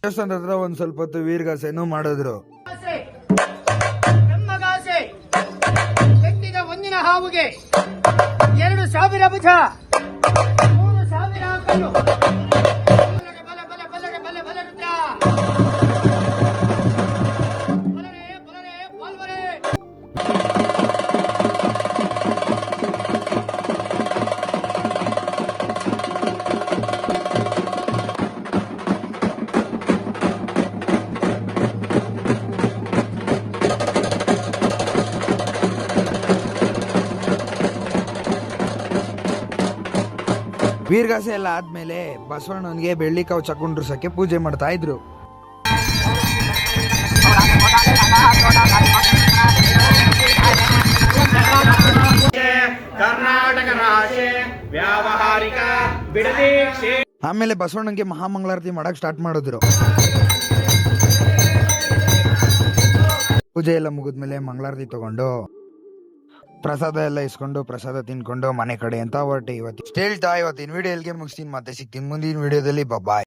ದೇವಸ್ಥಾನದ ಹತ್ರ ಒಂದ್ ಸ್ವಲ್ಪ ಹೊತ್ತು ವೀರಗಾಸೆನೂ ಮಾಡಿದ್ರು. ಬ್ರಹ್ಮಗಾಸೆ ಕಟ್ಟಿದ ಒಂದಿನ ಹಾವುಗೆ 2,000 ಭುಜ 3,000 ಕಲ್ಲು. ಬಲ ಬಲ ಬಲ ಬಲ ಬಲ ರುದ್ರ. ಬಲರೆ ಬಲರೆ ಬಾಲ್ವರೆ. ವೀರಗಾಸೆ ಎಲ್ಲ ಆದ್ಮೇಲೆ ಬಸವಣ್ಣನಿಗೆ ಬೆಳ್ಳಿ ಕವಚ ಕುಂಡ್ರಸಕ್ಕೆ ಪೂಜೆ ಮಾಡ್ತಾ ಇದ್ರು. ಕರ್ನಾಟಕ ರಾಜ್ಯ ವ್ಯಾವಹಾರಿಕ ಬಿಡದಿ. ಆಮೇಲೆ ಬಸವಣ್ಣನಿಗೆ ಮಹಾಮಂಗಳಾರತಿ ಮಾಡಕ್ ಸ್ಟಾರ್ಟ್ ಮಾಡಿದ್ರು. ಪೂಜೆ ಎಲ್ಲ ಮುಗಿದ್ಮೇಲೆ ಮಂಗಳಾರತಿ ತಗೊಂಡು ಪ್ರಸಾದ ಎಲ್ಲ ಇಸ್ಕೊಂಡು ಪ್ರಸಾದ ತಿನ್ಕೊಂಡು ಮನೆ ಕಡೆ ಅಂತ ಹೊರಟೆ. ಇವತ್ತಿನ ವಿಡಿಯೋ ಎಲ್ಲಿಗೆ ಮುಗಿಸ್ತೀನಿ, ಮತ್ತೆ ಸಿಗ್ತೀನಿ ಮುಂದಿನ ವಿಡಿಯೋದಲ್ಲಿ. ಬಾಯ್.